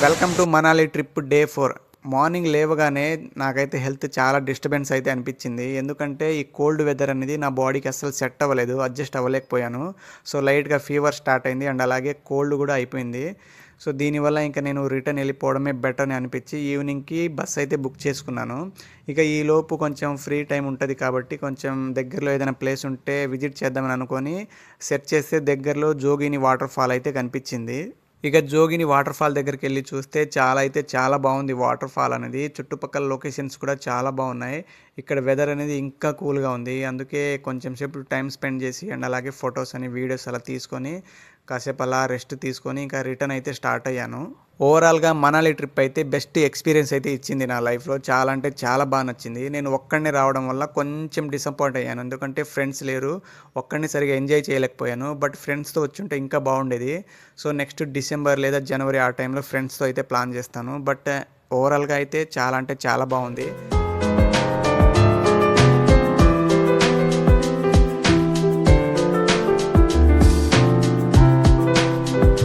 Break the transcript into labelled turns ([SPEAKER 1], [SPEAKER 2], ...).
[SPEAKER 1] Welcome to Manali trip day 4. Morning లేవగానే నాకైతే health చాలా డిస్టర్బెన్స్ అయితే అనిపించింది. ఎందుకంటే ఈ కోల్డ్ వెదర్ అనేది నా బాడీకి అస్సలు సెట్ అవ్వలేదు. అడ్జస్ట్ అవ్వలేకపోయాను. సో లైట్‌గా ఫీవర్ స్టార్ట్ అయింది అండ్ అలాగే కోల్డ్ కూడా అయిపోయింది. సో దీనివల్ల ఇంక నేను రిటర్న్ వెళ్ళిపోవడమే బెటర్ అని అనిపించి ఈవినింగ్‌కి బస్ అయితే బుక్ చేసుకున్నాను. ఇక ఈలోపు కొంచెం ఫ్రీ టైం ఉంటది కాబట్టి కొంచెం దగ్గరలో ఏదైనా ప్లేస్ ఉంటే విజిట్ చేద్దామని అనుకోని సెర్చ్ చేస్తే దగ్గరలో జోగిని వాటర్ ఫాల్ అయితే కనిపించింది. ఇక జోగిని వాటర్ ఫాల్ దగ్గరికెళ్ళి చూస్తే చాలా బాగుంది వాటర్ ఫాల్ అనేది. చుట్టుపక్కల లొకేషన్స్ కూడా చాలా బాగున్నాయి. ఇక్కడ వెదర్ అనేది ఇంకా కూల్గా ఉంది. అందుకే కొంచెం సేపు టైం స్పెండ్ చేసి అండ్ అలాగే ఫొటోస్ అని వీడియోస్ అలా తీసుకొని కాసేపు అలా రెస్ట్ తీసుకొని ఇంకా రిటర్న్ అయితే స్టార్ట్ అయ్యాను. ఓవరాల్గా మనాలి ట్రిప్ అయితే బెస్ట్ ఎక్స్పీరియన్స్ అయితే ఇచ్చింది నా లైఫ్లో. చాలా అంటే చాలా బాగా నచ్చింది. నేను ఒక్కడినే రావడం వల్ల కొంచెం డిసప్పాయింట్ అయ్యాను. ఎందుకంటే ఫ్రెండ్స్ లేరు. ఒక్కడిని సరిగా ఎంజాయ్ చేయలేకపోయాను. బట్ ఫ్రెండ్స్తో వచ్చుంటే ఇంకా బాగుండేది. సో నెక్స్ట్ డిసెంబర్ లేదా జనవరి ఆ టైంలో ఫ్రెండ్స్తో అయితే ప్లాన్ చేస్తాను. బట్ ఓవరాల్గా అయితే చాలా అంటే చాలా బాగుంది.